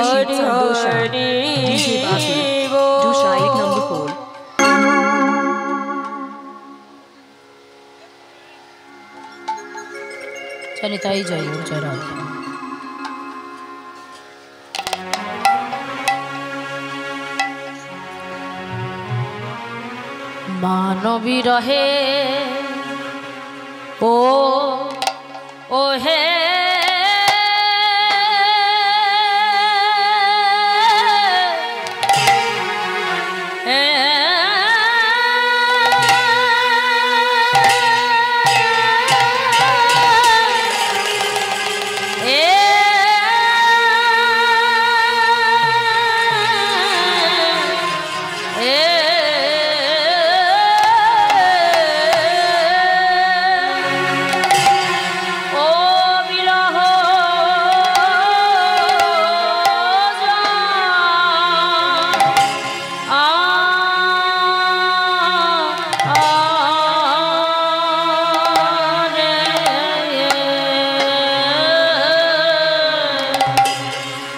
Ashit Sandosha, DJ Basu, Dusha 8 number 4. चलिताई जय हो जय राधे। मानवी रहे ओ हे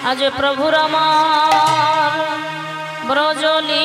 आज प्रभु रामार ब्रजली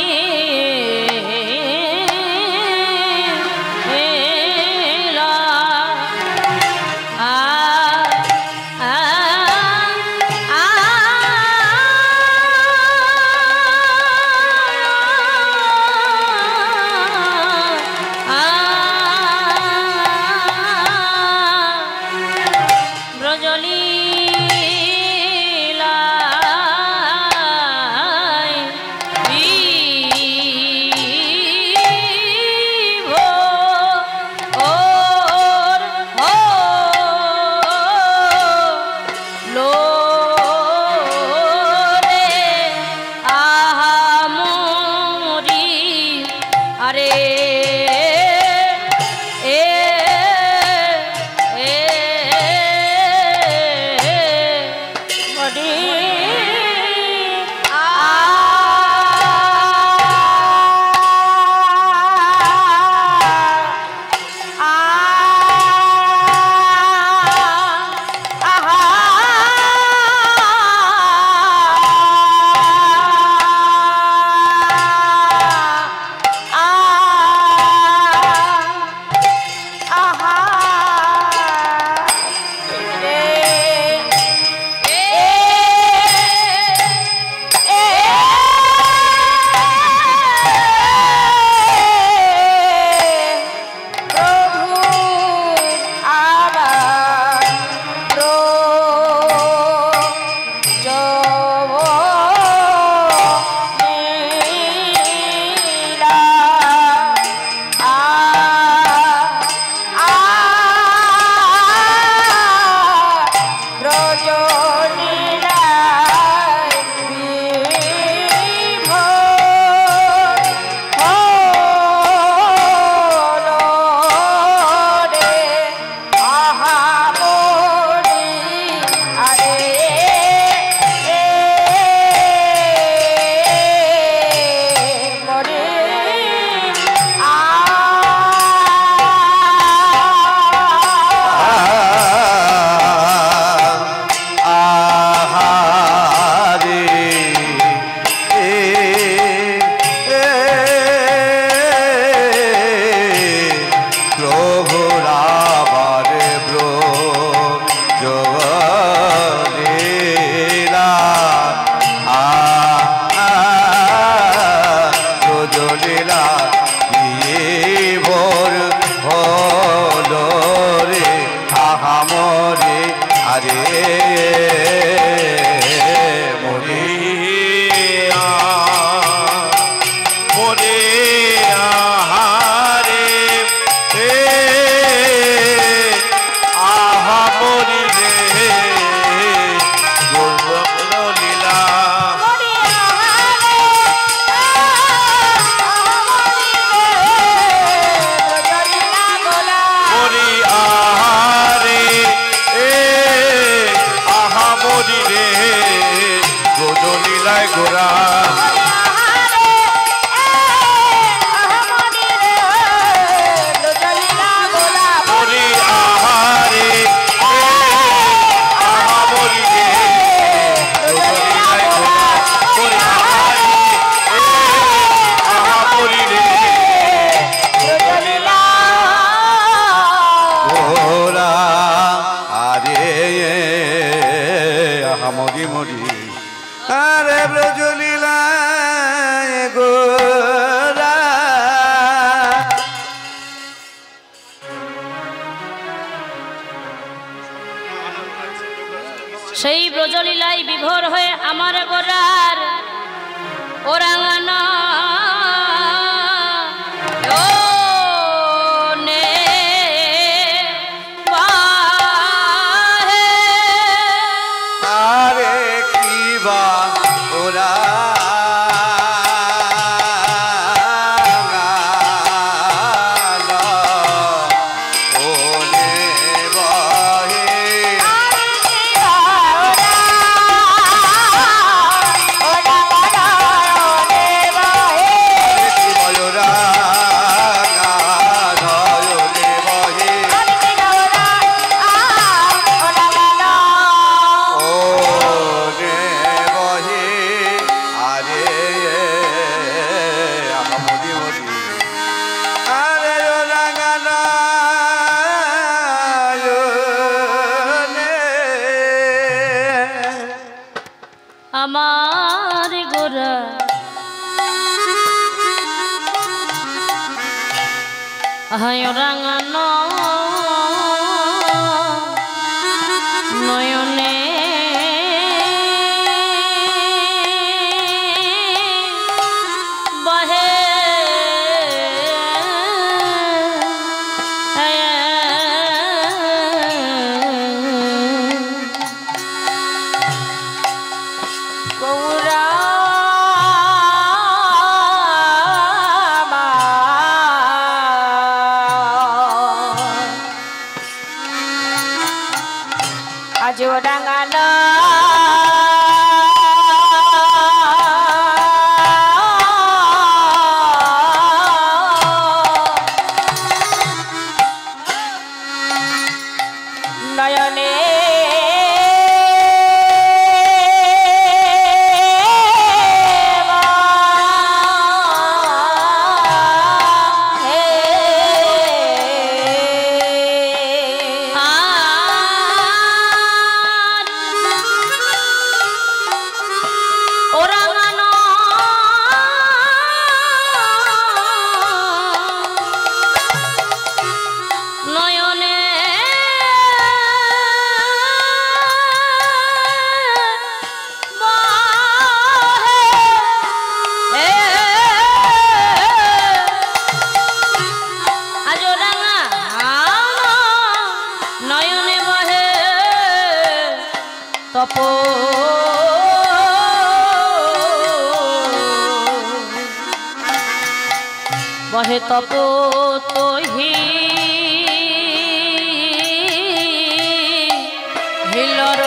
আরে ব্রজলীলায় গোরা সেই ব্রজলীলায় বিভোর হয়ে আমার গোরার ওরাঙানা আরে কি বা ওরা আমার গোরা হায় রাঙানো নয়নে বহে আজ রাঙানো নয়নে তপ বহে তপ তোহি হিলর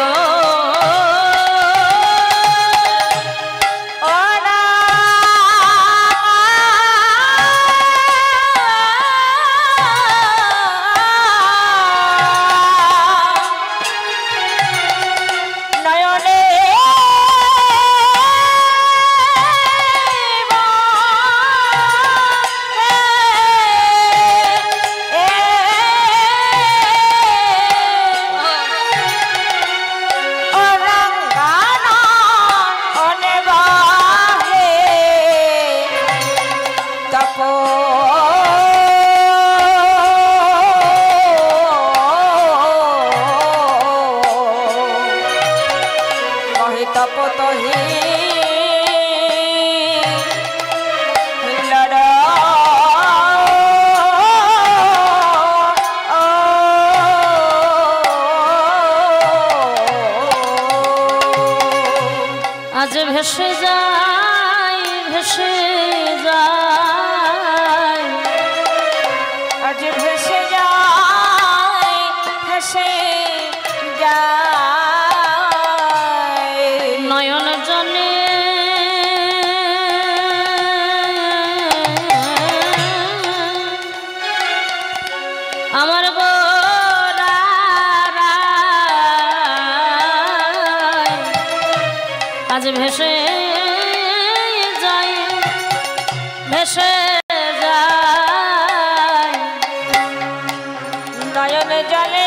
আজ ভেসে যায় আজ ভেসে যায় নয়ন জলে আমার গোরা আজ ভেসে যায় নয়ন জলে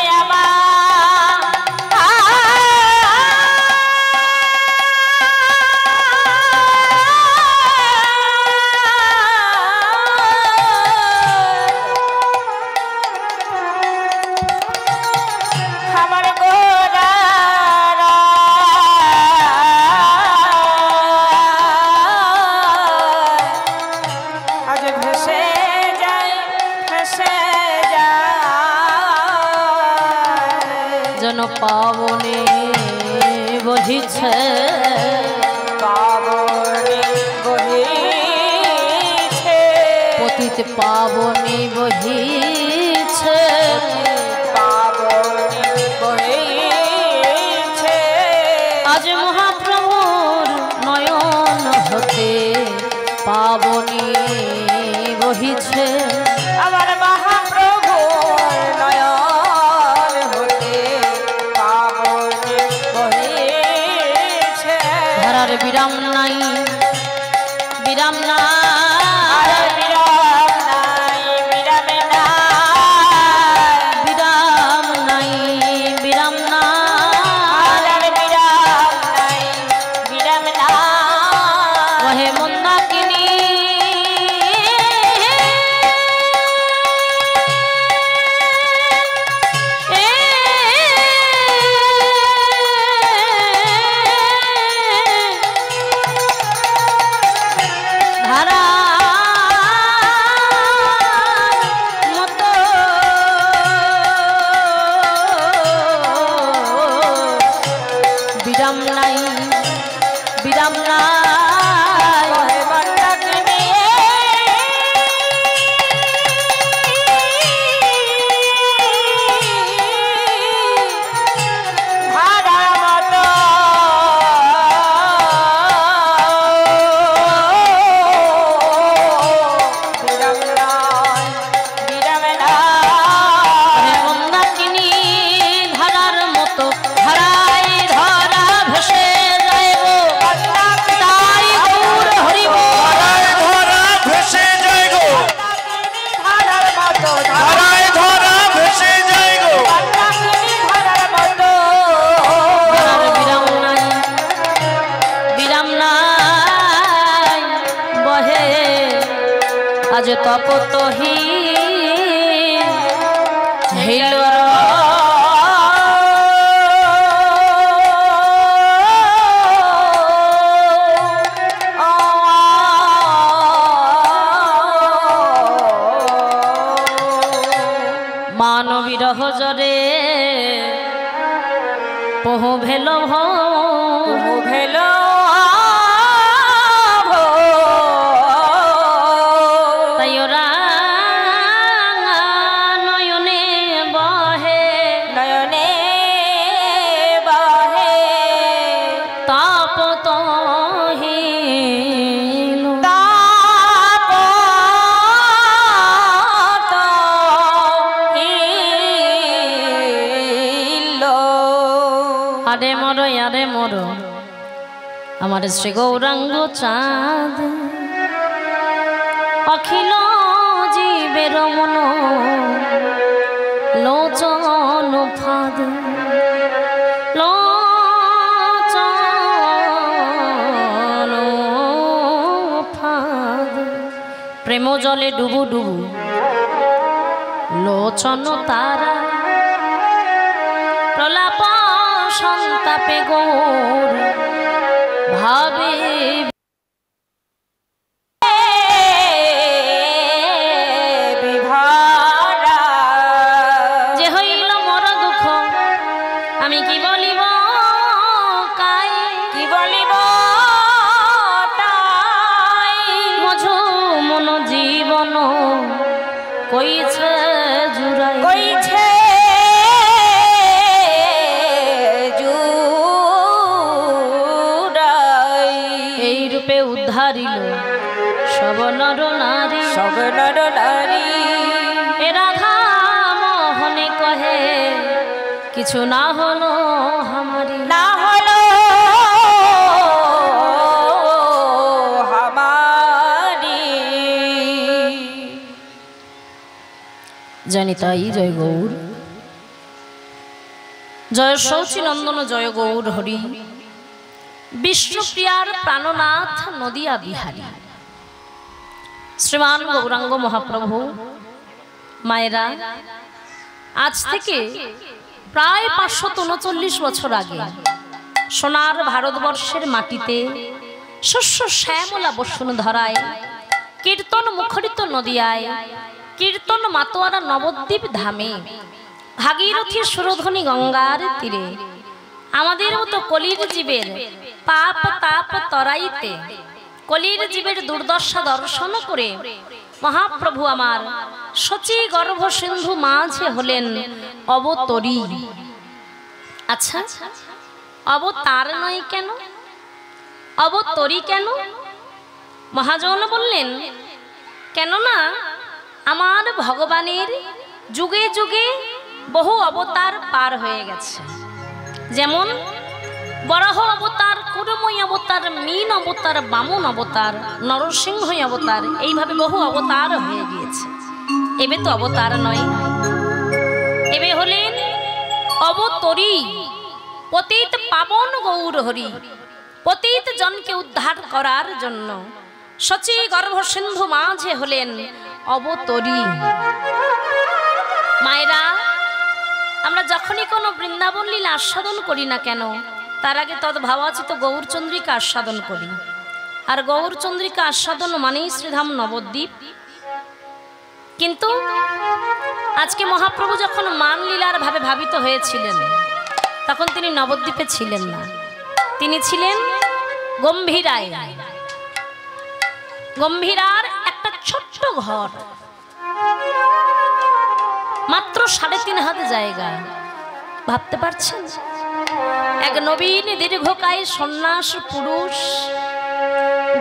পাবনে বহিছে পাবনে বহিছে পতিত পাবনে বহিছে পাবনে বহিছে আজ মহাপ্রভুর নয়ন হতে পাবনে বহিছে আমার মহাপ্রভু নয়ন হতে পাবনে বহিছে ধরার বিরাম নাই বিরাম নাই আর বিরাম নাই বিরাম নাই বিরাম নাই বিরাম নাই আর বিরাম নাই বিরাম নাই ওহে মন্দাকিনী ধারা মতো বিরাম নাই বিরাম নাই ওহে মন্দাকিনী ধারার মতো বিরাম নাই বিরাম নাই মন্দাকিনী ধারার মতো ধারায় ধরা ভেসে যাইব তাই দূর হরিব ধরা ভেসে যায় গো ধারার মতো ধরায় ধরা ভেসে যায় গো মন্দাকিনী ধারার মতো আর বিরাম নাই বিরাম নাই বহে আজ তপতহি হেলর মানবীরহ জরে পহু ভেল ভেলো তাই ওরা নয়নে বহে নয়নে বহে তাপতহি আরে মর আমার শ্রী গৌরাঙ্গ চাঁদ অখিল জীবের মন লোচন ফাদ লোচন ফাদ প্রেম জলে ডুবু ডুবু লোচন তারা প্রলাপ সন্তাপে গৌর ভাবে বিভারা যে হইল মোর দুঃখ আমি কি বলিব কাই কি বলিব তাই মঝু মন জীবন কইছে জুড়াই কইছে জুড়াই এই রূপে উদ্ধারিল সব নর নারী সব নর নারী এ রাধা মোহনে কহে কিছু না হলো আমারি না হলো হামারি জানি তাই জয় গৌর জয় শৌচী নন্দন জয় গৌর হরি বিষ্ণুপ্রিয়ার প্রাণনাথ নদিয়া বিহারী শ্রীমান গৌরাঙ্গ মহাপ্রভু মায়েরা আজ থেকে প্রায় 539 বছর আগে সোনার ভারতবর্ষের মাটিতে শস্য শ্যামলা বসুন্ধরায় কীর্তন মুখরিত নদিয়ায় কীর্তন মাতোয়ারা নবদ্বীপ ধামে ভাগীরথী সুরধনী গঙ্গার তীরে আমাদের মতো কলির জীবের পাপ তাপ তরাইতে কলির জীবের দুর্দশা দর্শন করে মহাপ্রভু আমার শচী গর্ভ সিন্ধু মাঝে হলেন অবতরী। আচ্ছা, অবতার নয় কেন, অবতরী কেন? মহাজন বললেন, কেননা আমার ভগবানের যুগে যুগে বহু অবতার পার হয়ে গেছে। যেমন বরাহ অবতার, কুরময় অবতার, মীন অবতার, বামন অবতার, নরসিংহ অবতার, এইভাবে বহু অবতার হয়ে গিয়েছে। এবে তো অবতার নয়, এবে হলেন অবতরী। পতিত পাবন গৌর হরি, পতিত জনকে উদ্ধার করার জন্য শচী গর্ভ সিন্ধু মাঝে হলেন অবতরী। মায়েরা, আমরা যখনই কোনো বৃন্দাবন লীলা আস্বাদন করি না কেন, তার আগে তদ্ভাবাচিত গৌরচন্দ্রিকা আস্বাদন করি। আর গৌরচন্দ্রিকা আস্বাদন মানেই শ্রীধাম নবদ্বীপ। কিন্তু আজকে মহাপ্রভু যখন মান লীলার ভাবে ভাবিত হয়েছিলেন, তখন তিনি নবদ্বীপে ছিলেন না, তিনি ছিলেন গম্ভীরায়। গম্ভীরার একটা ছোট্ট ঘর, মাত্র 3.5 হাত জায়গা। ভাবতে পারছেন? এক নবীন দীর্ঘকায় সন্ন্যাস পুরুষ,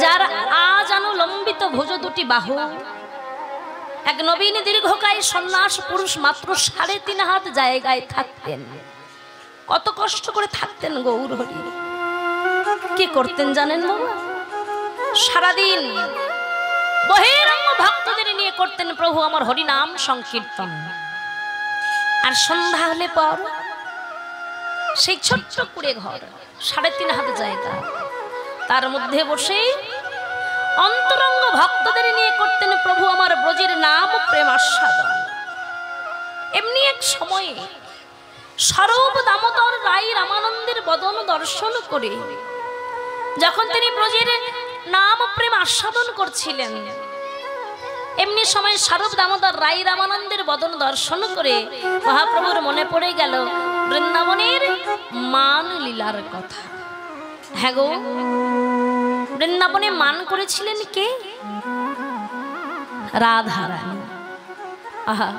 যার আজ অনুলম্বিত ভুজ দুটি বাহু, এক নবীন দীর্ঘকায় সন্ন্যাস পুরুষ মাত্র 3.5 হাত জায়গায় থাকতেন। কত কষ্ট করে থাকতেন গৌর হরি। কি করতেন জানেন বাবা? সারাদিন বহিরঙ্গ ভক্তদের নিয়ে করতেন প্রভু আমার হরি নাম সংকীর্তন। আর সন্ধ্যা হলে পর সেই ছোট্ট কুড়ে ঘর, 3.5 হাত জায়গা, তার মধ্যে বসে অন্তরঙ্গ ভক্তদের নিয়ে করতেন প্রভু আমার ব্রজের নাম প্রেম আস্বাদন। এমনি এক সময়ে স্বরূপ দামোদর রায় রামানন্দের বদন দর্শন করে যখন তিনি ব্রজের নাম প্রেম আস্বাদন করছিলেন, এমনি সময় স্বরূপ দামোদর রায় রামানন্দের বদন দর্শন করে মহাপ্রভুর মনে পড়ে গেল বৃন্দাবনের মান লীলার কথা। হ্যাঁ গো, বৃন্দাবনে মান করেছিলেন কে? রাধা রানী। আহা,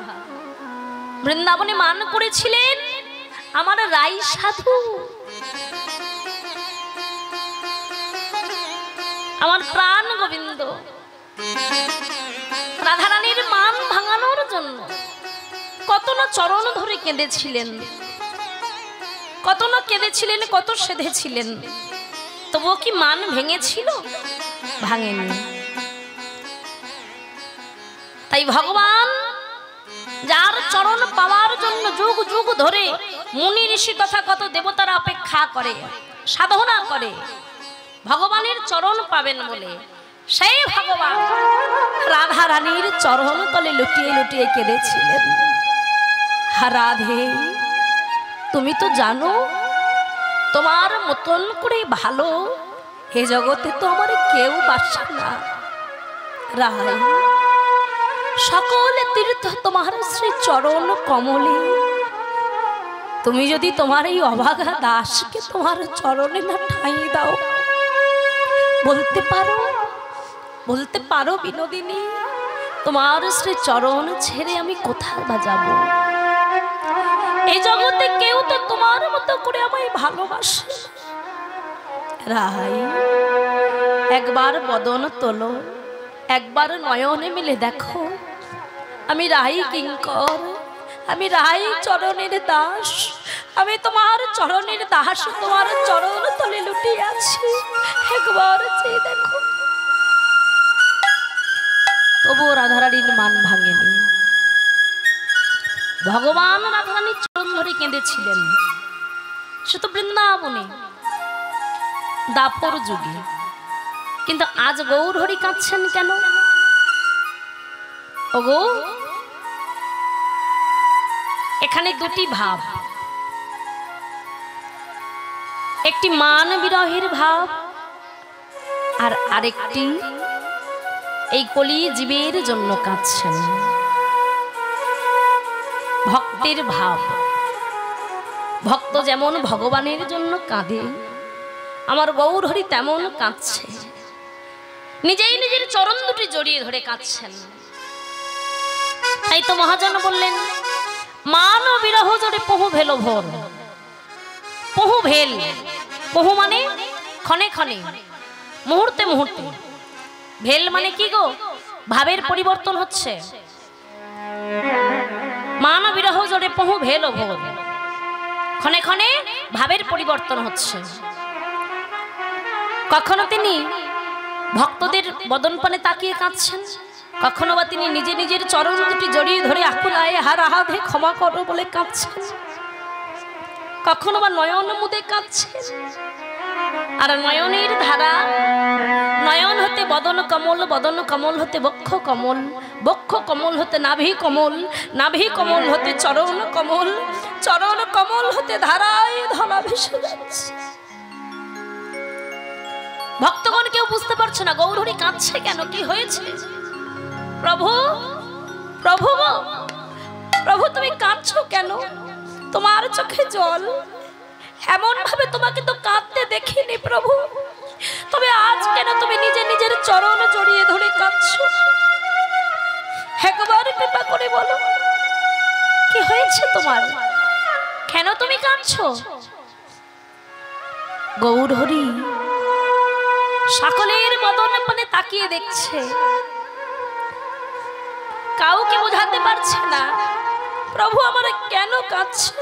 বৃন্দাবনে মান করেছিলেন আমার রাই সাধু, আমার প্রাণ গোবিন্দ। রাধারানীর মান ভাঙানোর জন্য কত না চরণ ধরে কেঁদেছিলেন, কত না কেঁদেছিলেন, কত সেধেছিলেন, তবুও কি মান ভেঙেছিল? ভাঙেনি। তাই ভগবান যার চরণ পাওয়ার জন্য যুগ যুগ ধরে মুনি ঋষি তথা কত দেবতারা অপেক্ষা করে, সাধনা করে ভগবানের চরণ পাবেন বলে, সেই ভগবান রাধা রানীর চরণ তলে লুটিয়ে লুটিয়ে কেঁদেছিলেন। রাধে, তুমি তো জানো তোমার মতন করে ভালো হে জগতে তো আমার কেউ বাসে না। রায়, সকল তীর্থ তোমার শ্রী চরণ কমলে, তুমি যদি তোমার এই অভাগা দাসকে তোমার চরণে না ঠাঁই দাও, বলতে পারো, বলতে পারো বিনোদিনী, তোমার শ্রী চরণ ছেড়ে আমি কোথায় বা যাব? এই জগতে কেউ তো তোমার মতো করে আমায় ভালোবাসে। রাই, একবার বদন তোলো, একবার নয়নে মিলে দেখো, আমি রাই কিঙ্কর, আমি রাই চরণের দাস, আমি তোমার চরণের দাস, তোমার চরণ তলে লুটিয়ে আছি, একবার চেয়ে দেখো। তবুও রাধারানীর মান ভাঙেনি। ভগবান রাধারানীর চরণ ধরে কেঁদেছিলেন, সে তো বৃন্দাবনে দাপর যুগে। কিন্তু আজ গৌর হরি কাঁদছেন কেন? ওগো, এখানে দুটি ভাব, একটি মান বিরহের ভাব, আর আরেকটি এই কলি জীবের জন্য কাঁদছেন। ভক্তির ভাব। ভক্ত যেমন ভগবানের জন্য কাঁদে, আমার গৌরহরি তেমন কাঁদছে, নিজেই নিজের চরণ দুটি জড়িয়ে ধরে কাঁদছেন। তাই তো মহাজন বললেন, মান বিরহ জোরে পহু ভেলো ভোর। পহু ভেল, পহু মানে ক্ষণে ক্ষণে, মুহূর্তে মুহূর্তে। ভেল মানে কি গো? ভাবের পরিবর্তন হচ্ছে। মান বিরহ জোরে পহু ভেলো ভোর, ক্ষণে ক্ষণে ভাবের পরিবর্তন হচ্ছে। কখনো তিনি ভক্তদের বদন পানে তাকিয়ে কাঁদছেন, কখনো বা তিনি নিজে নিজের চরণ দুটি জড়িয়ে ধরে আকুলায়ে হার আহাধে ক্ষমা করো বলে কাঁদছেন, কখনো বা নয়ন মুদে কাঁদছেন। আর নয়নের ধারা, নয়ন হতে বদন কমল, বদন কমল হতে বক্ষ কমল, বক্ষ কমল হতে নাভি কমল, নাভি কমল হতে চরণ কমল, চরণ কমল হতে ধারায় ধরা ভেসে যাচ্ছে। ভক্তগণ কেউ বুঝতে পারছে না গৌরহরি কাঁদছে কেন, কি হয়েছে। প্রভু, প্রভু, প্রভু তুমি কাঁদছো কেন? তোমার চোখে জল, এমন ভাবে তোমাকে তো কাঁদতে দেখিনি প্রভু, তবে আজ কেন তুমি নিজে নিজের চরণ জড়িয়ে ধরে কাঁদছো? একবার কৃপা করে বলো কি হয়েছে তোমার, কেন তুমি কাঁদছো? গৌরহরি সকলের বদন পানে তাকিয়ে দেখছে, কাউকে বোঝাতে পারছে না প্রভু আমার কেন কাঁদছে।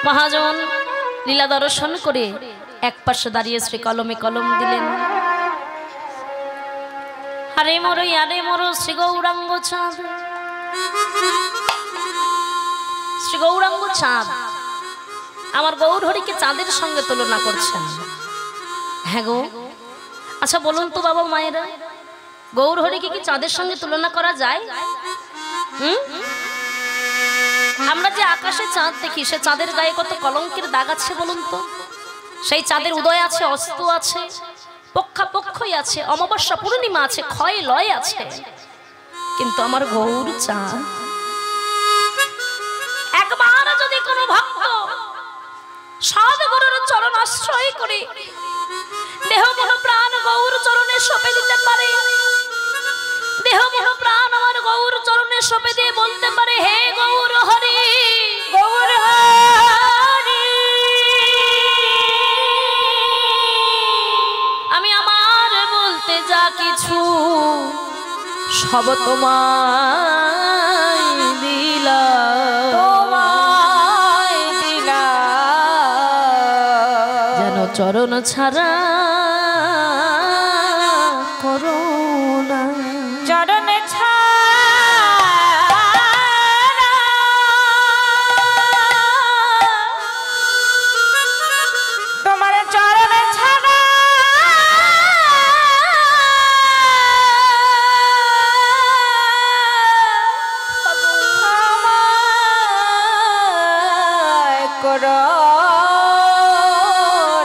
মহাজন লীলা দর্শন করে এক পাশে দাঁড়িয়ে শ্রী কলমে কলম দিলেন। আরে মরো আরে মরো শ্রী গৌরাঙ্গ চাঁদ, শ্রী গৌরাঙ্গ চাঁদ আমার গৌরহরিকে চাঁদের সঙ্গে তুলনা করছেন। হ্যাঁ গো, আচ্ছা বলুন তো বাবা মায়েরা, গৌরহরিকে কি চাঁদের সঙ্গে তুলনা করা যায়? আমরা যে আকাশে চাঁদ দেখি, সে চাঁদের গায়ে কত কলঙ্কের দাগ আছে বলুন তো। সেই চাঁদের উদয় আছে, অস্ত আছে, পক্ষাপক্ষই আছে, অমাবস্যা পূর্ণিমা আছে, ক্ষয় লয় আছে। কিন্তু আমার গৌর চাঁদ, একবার যদি কোনো ভক্ত সদ্গুরুর চরণ আশ্রয় করে দেহ মন প্রাণ গৌর চরণে সঁপে দিতে পারে, দেহ মন প্রাণ আমার গৌর চরণে সঁপে দিয়ে বলতে পারে, হে গৌর হরি, গৌর হরি, আমি আমার বলতে যা কিছু সব তোমায় দিলাম, তোমায় দিলাম, যেন চরণ ছাড়া করো না, চরণ ছাড়া তোমার চরণ ছাড়া করো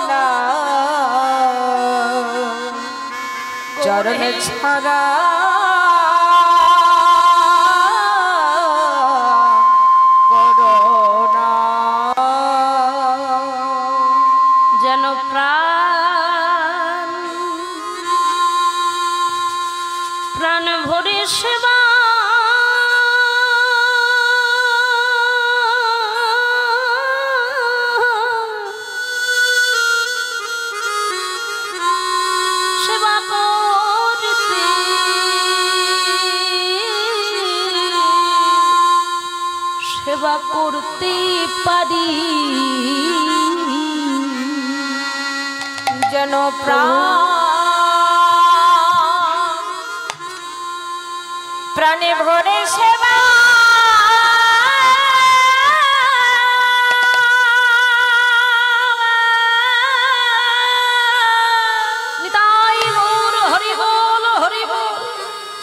না, চরণ ছাড়া করো না, যেন প্রাণ প্রাণ ভরে সেবা সেবা করতে পারি, যেন প্রাণে ভরে সেবা নিতাই গৌর হরি বল, হরি বল,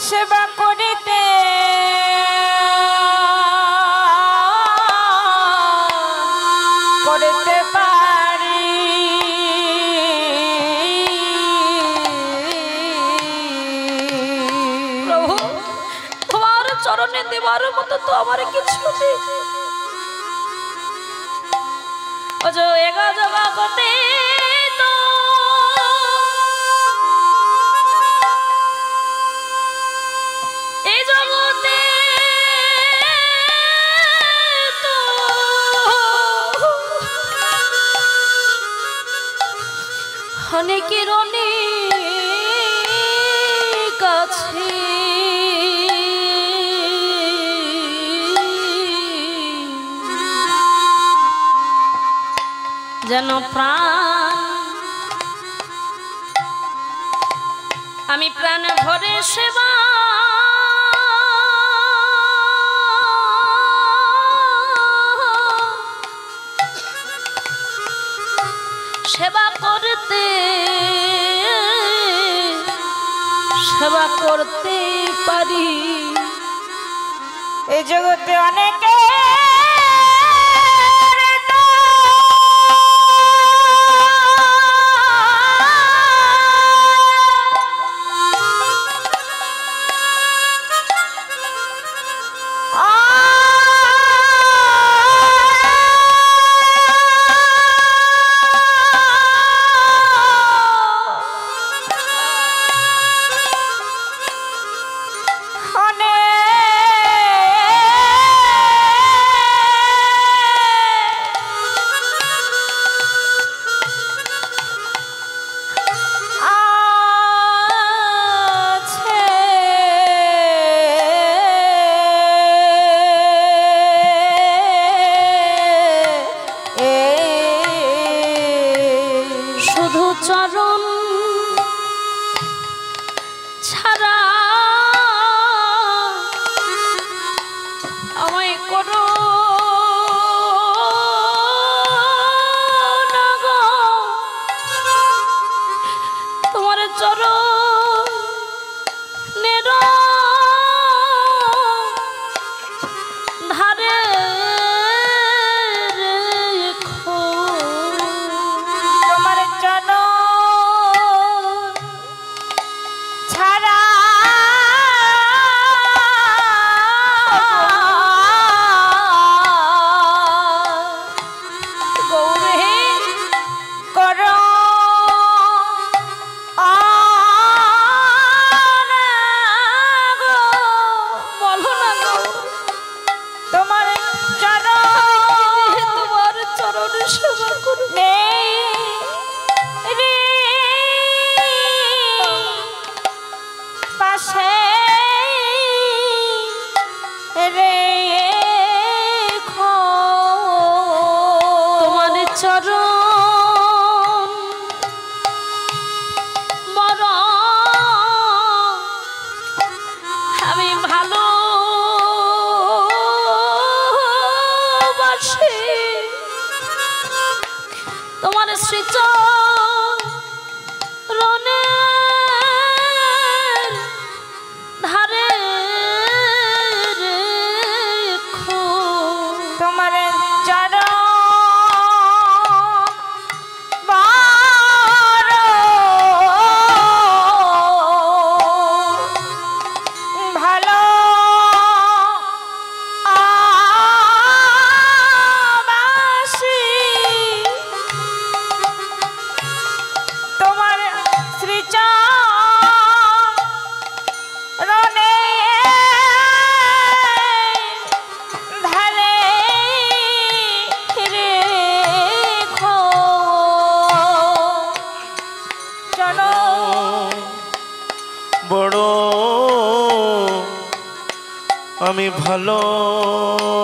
সেবা করিতে করতে পারি, প্রভু তোমার চরণে দেবার মতো তো আমার কিছু নেই। ওজো এগা জগতে তো এই জগতে তো অনেকের অনেক আছে, যেন প্রাণ আমি প্রাণ ভরে সেবা সেবা করতে পারি। এই জগতে অনেকে চরণ ছাড়া আমায় করো না গো, তোমার চরণের ধারে বড় আমি ভালোবাসি,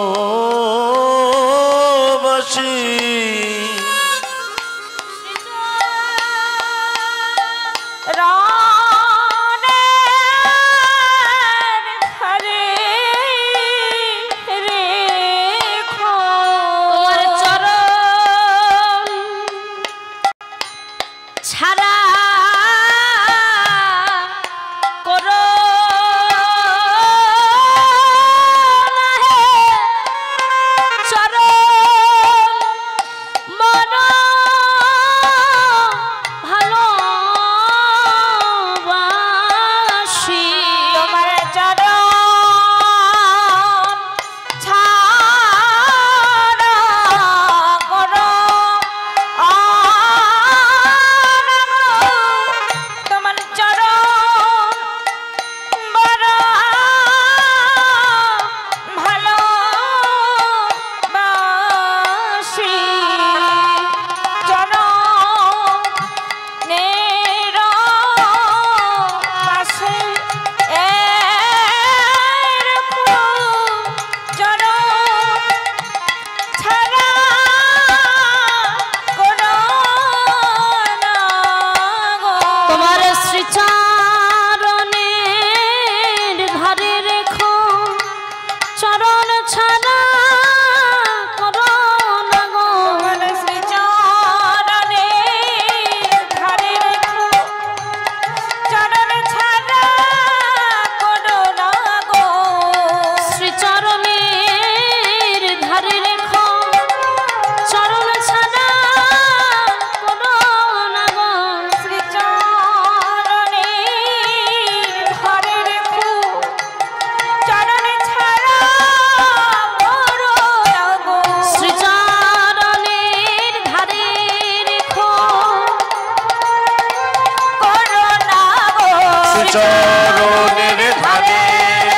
চরণের ধারে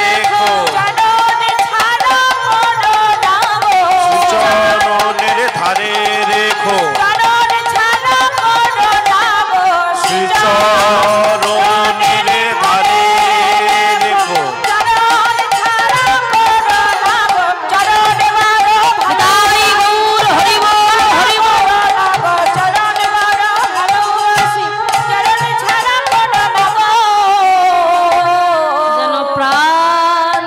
রেখো চরণের ধারে রেখো চরণের ধারে রেখো যেন প্রাণ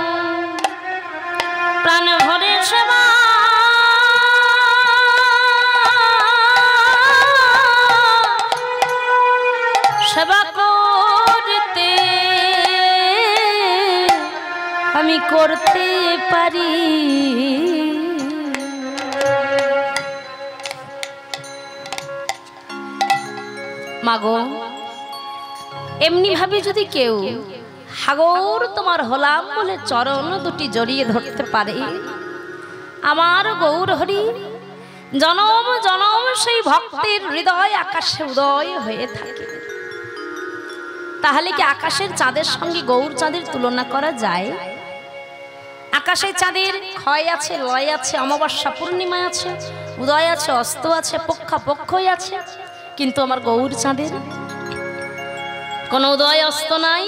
প্রাণ ভরে সেবা সেবা করতে আমি করতে পারি। মাগো এমনি ভাবে যদি কেউ হাগর তোমার হলাম বলে চরণ দুটি জড়িয়ে ধরতে পারে, আমার গৌর হরি জনম জনম সেই ভক্তের হৃদয় আকাশে উদয় হয়ে থাকে। তাহলে কি আকাশের চাঁদের সঙ্গে গৌর চাঁদের তুলনা করা যায়? আকাশের চাঁদের ক্ষয় আছে, লয় আছে, অমাবস্যা পূর্ণিমা আছে, উদয় আছে, অস্ত আছে, পক্ষই আছে, কিন্তু আমার গৌর চাঁদের কোনো উদয় অস্ত নাই,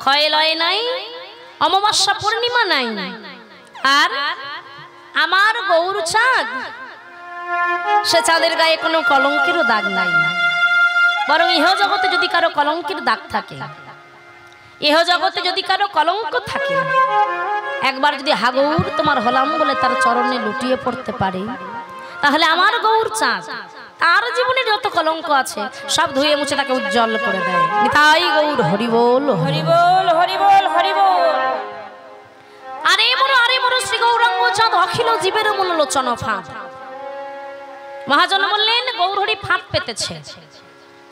ক্ষয় লয় নাই, অমাবস্যা পূর্ণিমা নাই। আর আমার গৌর চাঁদ, সে চাঁদের গায়ে কোনো কলঙ্কেরও দাগ নাই। বরং ইহ জগতে যদি কারো কলঙ্কের দাগ থাকে, ইহ জগতে যদি কারো কলঙ্ক থাকে, একবার যদি হাগৌর তোমার হলাম বলে তার চরণে লুটিয়ে পড়তে পারে, তাহলে আমার গৌর চাঁদ তার জীবনে যত কলঙ্ক আছে সব ধুয়ে মুছে তাকে উজ্জ্বল করে দেয়। নিতাই গৌর হরি বল, হরি বল, হরি বল, হরি বল। আরে মনো শ্রী গৌরাঙ্গ চাঁদ অখিল জীবের মনোলোচন ফাঁদ। মহাজন বললেন গৌর হরি ফাঁদ পেতেছে।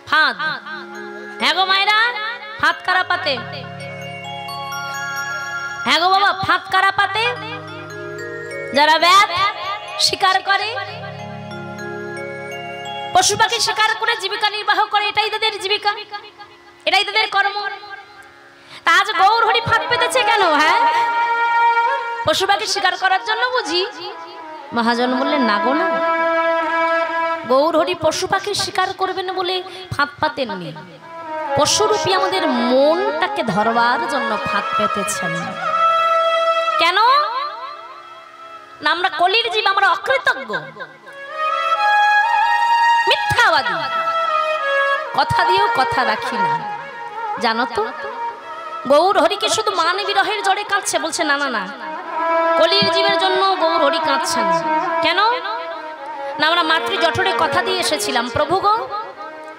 ফাঁদ, হ্যাঁ গো মায়েরা, ফাঁদ কারা পাতে? হ্যাঁ গো বাবা, ফাঁদ কারা পাতে? যারা ব্যাত শিকার করে, পশু পাখি শিকার করে জীবিকা নির্বাহ করে, এটাই তাদের জীবিকা, এটাই তাদের কর্ম। আজ গৌর হরি ফাঁদ পেতেছে কেন? হ্যাঁ, পশু পাখি শিকার করার জন্য বুঝি? মহাজন বললেন না গো না, গৌর হরি পশু পাখি শিকার করবেন বলে ফাঁদ পাতেননি, পশুরূপী আমাদের মনটাকে ধরবার জন্য ফাঁদ পেতেছেন। কেন না? আমরা কলির জীব, আমরা অকৃতজ্ঞ, মিথ্যাবাদী, কথা দিয়েও কথা রাখি না। জানো তো গৌর হরিকে শুধু মান বিরহের জড়ে কাঁদছে, বলছে না না না, কলির জীবের জন্য গৌর হরি কাঁদছেন। কেন না? আমরা মাতৃ জঠরে কথা দিয়ে এসেছিলাম, প্রভু গো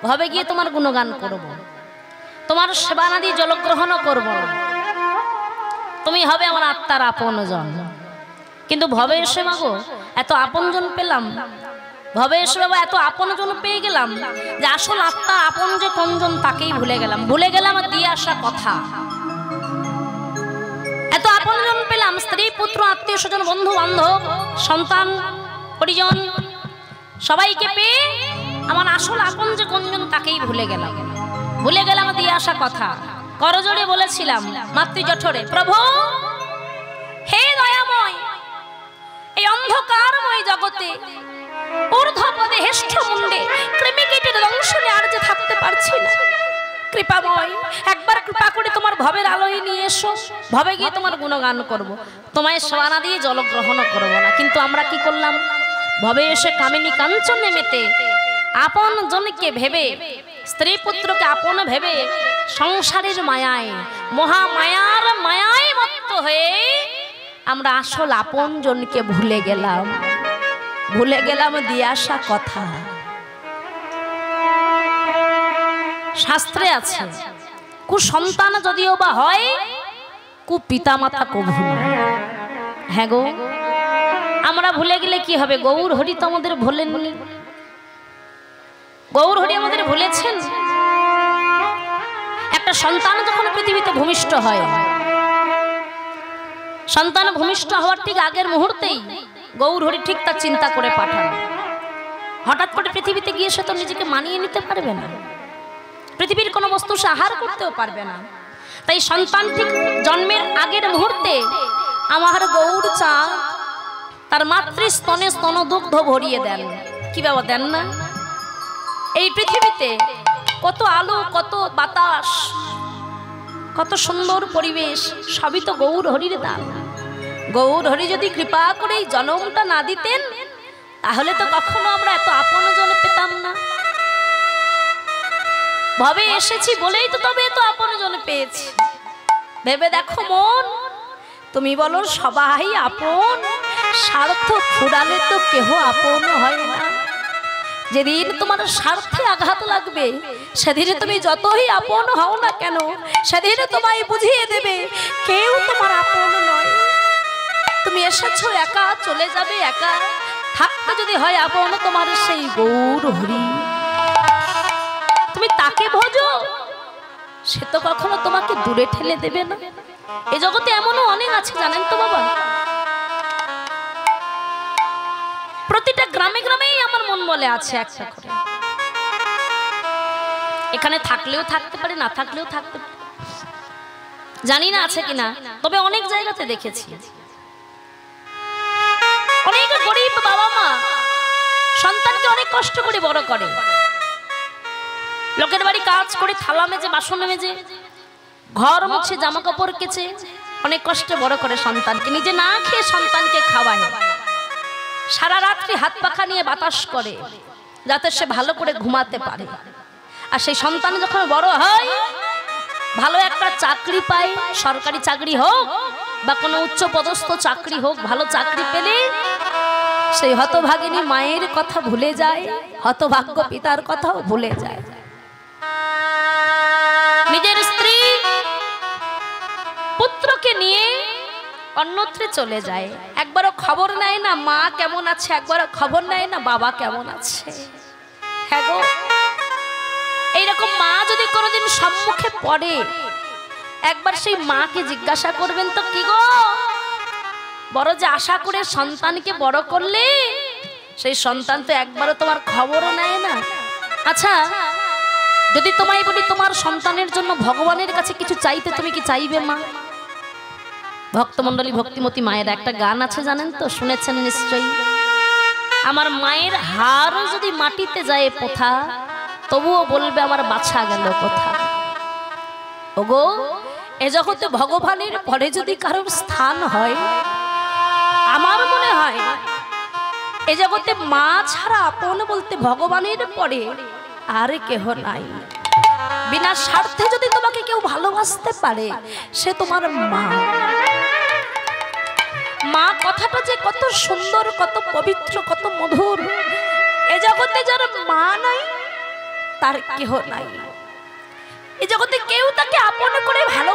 ভবে গিয়ে তোমার গুণগান করব, তোমার সেবানাদি জলগ্রহণও করব না, তুমি হবে আমার আত্মার আপনজন। কিন্তু ভবে এসে মাগো এত আপনজন পেলাম, ভবে এসে বাবা এত আপনজন পেয়ে গেলাম যে আসল আত্মা আপন যে কোনজন তাকেই ভুলে গেলাম দিয়ে আসা কথা। এত আপনজন পেলাম, স্ত্রী পুত্র আত্মীয় স্বজন বন্ধু বান্ধব সন্তান পরিজন সবাইকে পেয়ে আমার আসল আপন যে কোনজন তাকেই ভুলে গেলাম দিয়ে আসা কথা। করজোড়ে বলেছিলাম মাতৃ জঠরে, প্রভু হে দয়াময়, এই অন্ধকারময় জগতে ঊর্ধ্বপদে হেষ্ঠ মুন্ডে কৃমিকীটের দংশনে আর যে থাকতে পারছি না, কৃপাময় একবার কৃপা করে তোমার ভবের আলোয় নিয়ে এসো, ভবে গিয়ে তোমার গুণগান করব, তোমায় সেবানা দিয়ে জলগ্রহণ করব না। কিন্তু আমরা কি করলাম? ভবে এসে কামিনী কাঞ্চনে মেতে আপন জনকে ভেবে, স্ত্রী পুত্রকে আপন ভেবে সংসারের মায়ায়, মহামায়ার মায়ায় মত্ত হয়ে আমরা আসল আপন জনকে ভুলে গেলাম দিয়ে আসা কথা। শাস্ত্রে আছে কুসন্তান যদিও বা হয়, কুপিতা মাতা কভু নয়। হ্যাঁ গো, আমরা ভুলে গেলে কি হবে? গৌর হরি তো আমাদের ভোলেননি, গৌর হরি আমাদের ভুলেছেন। একটা সন্তান যখন পৃথিবীতে ভূমিষ্ঠ হয়, সন্তান ভূমিষ্ঠ হওয়ার ঠিক আগের মুহূর্তেই গৌর হরি ঠিক তার চিন্তা করে পাঠান। হঠাৎ করে পৃথিবীতে গিয়ে সে তো নিজেকে মানিয়ে নিতে পারবে না, পৃথিবীর কোনো বস্তু সে আহার করতেও পারবে না। তাই সন্তান ঠিক জন্মের আগের মুহূর্তে আমার গৌর চাঁদ তার মাতৃস্তনে স্তনদুগ্ধ ভরিয়ে দেন। কি বাবা দেন না? এই পৃথিবীতে কত আলো, কত বাতাস, কত সুন্দর পরিবেশ, সবই তো গৌর হরির দান। গৌর হরি যদি কৃপা করে এই জন্মটা না দিতেন তাহলে তো কখনো আমরা এত আপন জন পেতাম না। ভবে এসেছি বলেই তো তবে এত আপন জন পেয়েছি। ভেবে দেখো মন, তুমি বলো সবাই আপন, স্বার্থ ফুরালে তো কেহ আপন হয় না। যেদিন তোমার স্বার্থে আঘাত লাগবে সেদিন তুমি যতই আপন হও না কেন সেদিন তোমায় বুঝিয়ে দেবে কেউ তোমার আপন নয়। তুমি এসেছো একা, চলে যাবে একা, থাকতে যদি হয় আপন তোমার সেই গৌর হরি, তুমি তাকে ভজো, সে তো কখনো তোমাকে দূরে ঠেলে দেবে না। এই জগতে এমনও অনেক আছে জানেন তো বাবা, প্রতিটা গ্রামে গ্রামেই আমার মন বলে আছে একটা করে। এখানে থাকলেও থাকতে পারে, না থাকলেও থাকতে পারে, জানি না আছে কিনা, তবে অনেক জায়গাতে দেখেছি অনেক গরিব বাবা মা সন্তানকে অনেক কষ্ট করে বড় করে। লোকের বাড়ি কাজ করে, থালা মেজে, বাসন মেজে, ঘর মুছে, জামা কাপড় কেচে অনেক কষ্টে বড় করে সন্তানকে। নিজে না খেয়ে সন্তানকে খাওয়ায়, সারা রাত্রি হাত পাখা নিয়ে বাতাস করে যাতে সে ভালো করে ঘুমাতে পারে। আর সেই সন্তান যখন বড় হয়, ভালো একটা চাকরি পায়, সরকারি চাকরি হোক বা কোনো উচ্চ পদস্থ চাকরি হোক, ভালো চাকরি পেলে সেই হতভাগিনী মায়ের কথা ভুলে যায়, হতভাগ্য পিতার কথাও ভুলে যায়। নিজের স্ত্রী পুত্রকে নিয়ে অন্যত্রে চলে যায়, একবারও খবর নেয় না মা কেমন আছে, একবারও খবর নেয় না বাবা কেমন আছে। হ্যাঁ গো, এইরকম মা যদি কোনোদিন সম্মুখে পড়ে, একবার সেই মাকে জিজ্ঞাসা করবেন তো, কি গো বড় যে আশা করে সন্তানকে বড় করলে, সেই সন্তান তো একবারও তোমার খবরও নেয় না। আচ্ছা, যদি তোমায় বলি তোমার সন্তানের জন্য ভগবানের কাছে কিছু চাইতে, তুমি কি চাইবে মা? ভক্তমণ্ডলী, ভক্তিমতী মায়ের একটা গান আছে জানেন তো, শুনেছেন নিশ্চয়ই। আমার মায়ের হাড়ও যদি মাটিতে যায় পোথা, তবুও বলবে আমার বাছা গেল কোথা। ওগো, এ জগতে ভগবানের পরে যদি কারোর স্থান হয়, আমার মনে হয় এ জগতে মা ছাড়া আপন বলতে ভগবানের পরে আর কেহ নাই। বিনা স্বার্থে যদি তোমাকে কেউ ভালোবাসতে পারে, সে তোমার মা। মা কথাটা যে কত সুন্দর, কত পবিত্র, কত মধুর, এ জগতে যার মা নাই তার কেহ নাই। এ জগতে কেউ তাকে আপন করে ভালো